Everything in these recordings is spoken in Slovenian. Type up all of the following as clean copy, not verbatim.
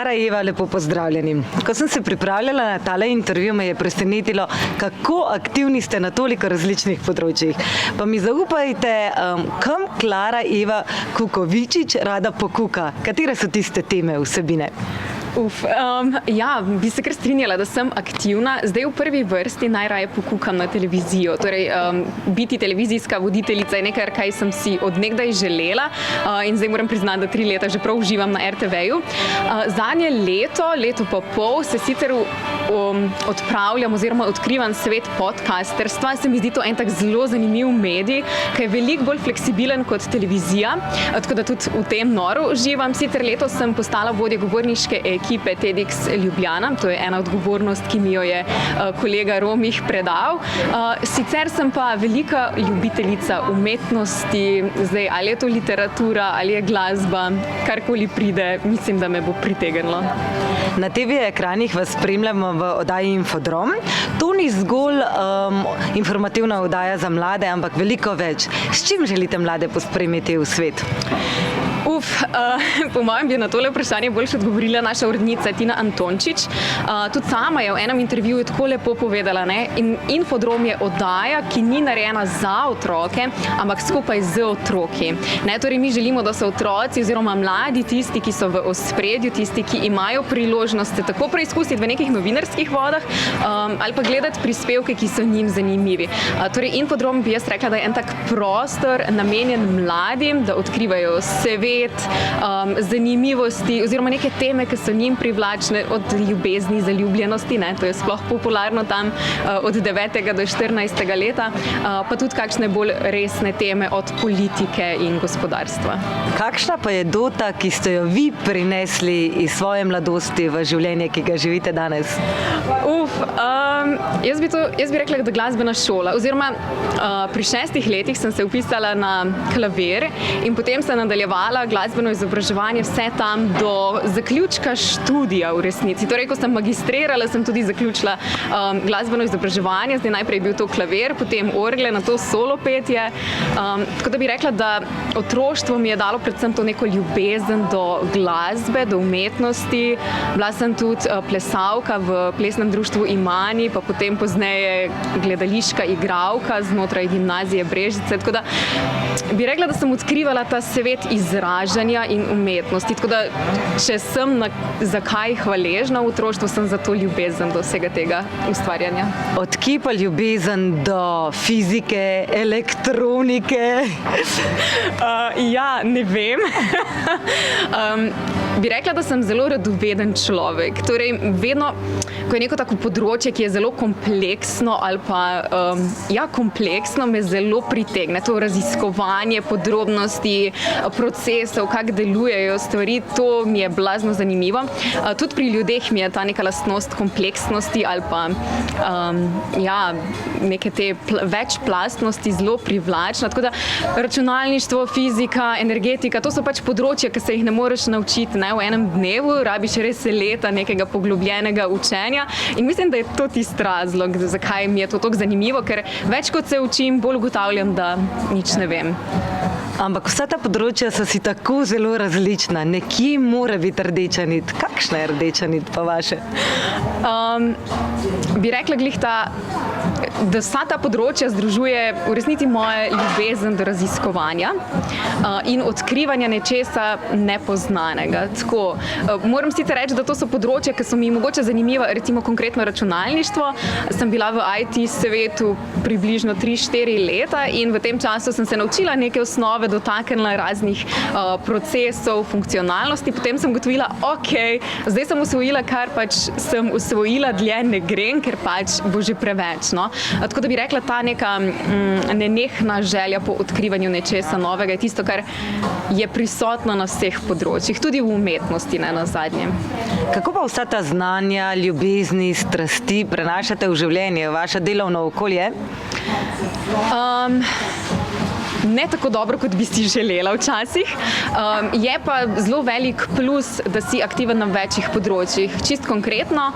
Klara, Eva, lepo pozdravljeni. Ko sem se pripravljala na tale intervju, me je presenetilo, kako aktivni ste na toliko različnih področjih. Pa mi zaupajte, kam Klara, Eva Kukovičič rada pokuka? Katere so tiste teme, vsebine? Ja, bi se kar strinjala, da sem aktivna. Zdaj v prvi vrsti najraje pokukam na televizijo. Torej, biti televizijska voditeljica je nekaj, kaj sem si od nekdaj želela in zdaj moram priznati, da 3 leta že prav uživam na RTV-ju. Zadnje leto pa pol se sicer odpravljam oziroma odkrivam svet podcasterstva. Se mi zdi to en tak zelo zanimiv medij, ki je veliko bolj fleksibilen kot televizija, tako da tudi v tem noro uživam. Sicer letos sem postala vodja govorniške ekipe TEDx Ljubljana, to je ena odgovornost, ki mi jo je kolega Romih predal. Sicer sem pa velika ljubiteljica umetnosti, zdaj ali je to literatura, ali je glasba, karkoli pride, mislim, da me bo pritegnilo. Na TV ekranih vas spremljamo v oddaji Infodrom. To ni zgolj informativna oddaja za mlade, ampak veliko več. S čim želite mlade pospremiti v svet? Po mojem bi na tole vprašanje boljše odgovorila naša urednica Tina Antončič. Tudi sama je v enem intervjuju tako lepo povedala, ne? Infodrom je oddaja, ki ni narejena za otroke, ampak skupaj z otroki. Ne? Torej, mi želimo, da so otroci oziroma mladi tisti, ki so v ospredju, tisti, ki imajo priložnost se tako preizkusiti v nekih novinarskih vodah ali pa gledati prispevke, ki so njim zanimivi. Torej, Infodrom bi jaz rekla, da je en tak prostor namenjen mladim, da odkrivajo svet, zanimivosti oziroma neke teme, ki so njim privlačne, od ljubezni, zaljubljenosti, ne, to je sploh popularno tam od 9. do 14. leta, pa tudi kakšne bolj resne teme od politike in gospodarstva. Kakšna pa je dota, ki ste jo vi prinesli iz svoje mladosti v življenje, ki ga živite danes? Jaz bi rekla, da glasbena šola, oziroma pri 6 letih sem se vpisala na klavir in potem sem nadaljevala glasbeno izobraževanje vse tam do zaključka študija v resnici. Torej, ko sem magistrirala, sem tudi zaključila glasbeno izobraževanje, zdaj najprej je bil to klavir, potem orgle, nato solo petje. Tako da bi rekla, da otroštvo mi je dalo predvsem to neko ljubezen do glasbe, do umetnosti. Bila sem tudi plesalka v plesnem društvu Imani, pa potem pozneje gledališka igralka znotraj gimnazije Brežice. Tako da bi rekla, da sem odkrivala ta svet izražanja in umetnosti. Tako da, če sem zakaj hvaležna v otroštvu, sem za to ljubezen do vsega tega ustvarjanja. Od kje pa ljubezen do fizike, elektronike? Ja, ne vem. Bi rekla, da sem zelo radoveden človek. Torej, vedno, ko je neko tako področje, ki je zelo kompleksno ali pa, kompleksno, me zelo pritegne. To raziskovanje podrobnosti, procesov, kako delujejo stvari, to mi je blazno zanimivo. Tudi pri ljudeh mi je ta neka lastnost kompleksnosti ali pa neke te večplastnosti zelo privlačna. Tako da računalništvo, fizika, energetika, to so pač področja, ki se jih ne moreš naučiti v enem dnevu, rabiš res leta nekega poglobljenega učenja in mislim, da je to tisti razlog, zakaj mi je to tako zanimivo, ker več kot se učim, bolj ugotavljam, da nič ne vem. Ampak vsa ta področja so si tako zelo različna. Nekje mora biti rdeča nit. Kakšna je rdeča nit pa vaše? Bi rekla glih da vsa ta področja združuje v resnici moje ljubezen do raziskovanja in odkrivanja nečesa nepoznanega. Tako, moram sicer reči, da to so področja, ki so mi mogoče zanimiva, recimo konkretno računalništvo. Sem bila v IT svetu približno 3-4 leta in v tem času sem se naučila neke osnove, dotaknila raznih procesov, funkcionalnosti. Potem sem ugotovila, zdaj sem usvojila, kar pač sem usvojila, dlje ne grem, ker pač bo že preveč. No? Tako da bi rekla, ta neka nenehna želja po odkrivanju nečesa novega je tisto, kar je prisotno na vseh področjih, tudi v umetnosti, ne nazadnje. Kako pa vsa ta znanja, ljubezni, strasti prenašate v življenje, v vaše delovno okolje? ne tako dobro, kot bi si želela včasih. Je pa zelo velik plus, da si aktiven na večjih področjih. Čist konkretno,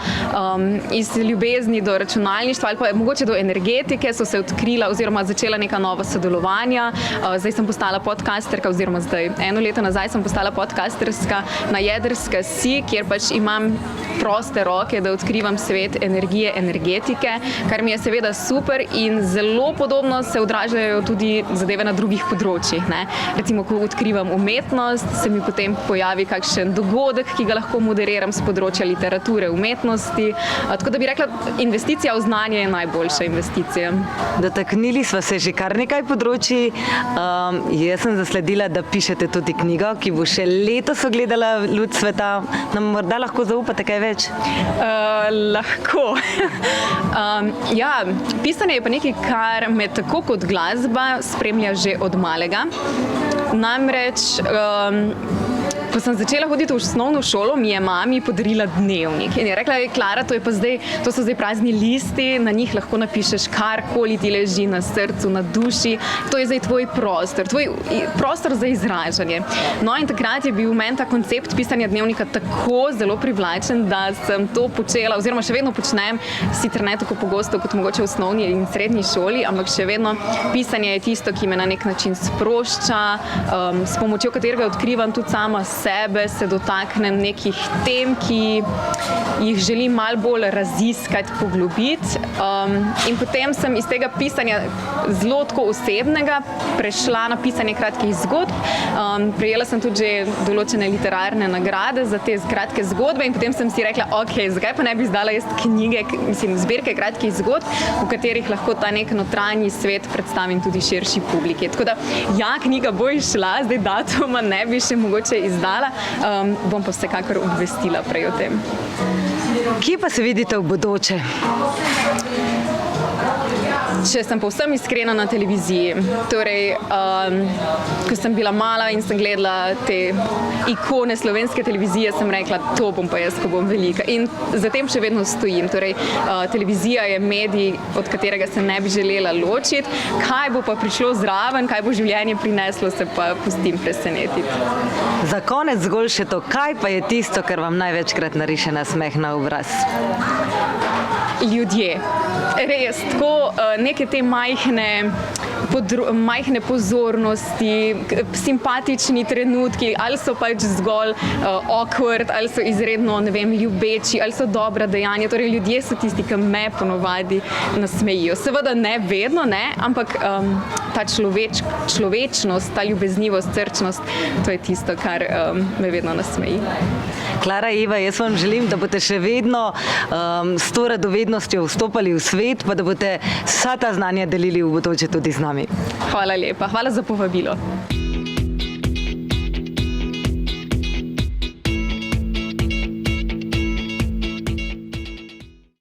iz ljubezni do računalništva ali pa mogoče do energetike so se odkrila oziroma začela neka nova sodelovanja. Zdaj sem postala podcasterka oziroma zdaj 1 leto nazaj sem postala podcasterska na Jedrska si, kjer pač imam proste roke, da odkrivam svet energije, energetike, kar mi je seveda super in zelo podobno se odražajo tudi zadeve na drugih področjih. Ne? Recimo, ko odkrivam umetnost, se mi potem pojavi kakšen dogodek, ki ga lahko moderiram z področja literature, umetnosti. Tako da bi rekla, investicija v znanje je najboljša investicija. Dotaknili smo se že kar nekaj področji. Jaz sem zasledila, da pišete tudi knjigo, ki bo še letos ogledala luč sveta. Nam morda lahko zaupate kaj več? Lahko. Ja, pisanje je pa nekaj, kar me tako kot glasba spremlja že od malega. Namreč, ko sem začela hoditi v osnovno šolo, mi je mami podarila dnevnik. In je rekla, Klara, to so zdaj prazni listi, na njih lahko napišeš karkoli ti leži na srcu, na duši. To je zdaj tvoj prostor za izražanje. No in takrat je bil meni ta koncept pisanja dnevnika tako zelo privlačen, da sem to počela, oziroma še vedno počnem, sicer ne tako pogosto kot mogoče v osnovni in srednji šoli, ampak še vedno pisanje je tisto, ki me na nek način sprošča, s pomočjo katerega odkrivam tudi sama sebe, se dotaknem nekih tem, ki jih želim malo bolj raziskati, poglobiti. In potem sem iz tega pisanja zelo tako osebnega prešla na pisanje kratkih zgodb. Prejela sem tudi že določene literarne nagrade za te kratke zgodbe in potem sem si rekla, ok, zakaj pa ne bi izdala jaz knjige, zbirke kratkih zgodb, v katerih lahko ta nek notranji svet predstavim tudi širši publiki. Tako da, ja, knjiga bo izšla, zdaj datuma ne bi še mogoče izdala, bom pa vsekakor obvestila prej o tem. Kje pa se vidite v bodoče? Če sem povsem iskrena, na televiziji. Torej, ko sem bila mala in sem gledala te ikone slovenske televizije, sem rekla, to bom pa jaz, ko bom velika. In za tem še vedno stojim. Torej, televizija je medij, od katerega se ne bi želela ločiti. Kaj bo pa prišlo zraven, kaj bo življenje prineslo, se pa pustim presenetiti. Za konec zgolj še to, kaj pa je tisto, kar vam največkrat nariše nasmeh na obraz? Ljudje. Res, tako neke te majhne pozornosti, simpatični trenutki, ali so pač zgolj awkward, ali so izredno, ne vem, ljubeči, ali so dobra dejanja. Torej, ljudje so tisti, ki me ponovadi nasmejijo. Seveda ne vedno, ne, ampak ta človečnost, ta ljubeznivost, srčnost, to je tisto, kar me vedno nasmeji. Klara, Eva, jaz vam želim, da boste še vedno s to radovednostjo vstopali v svet, pa da boste vsa ta znanja delili v bodoče tudi z nami. Hvala lepa, hvala za povabilo.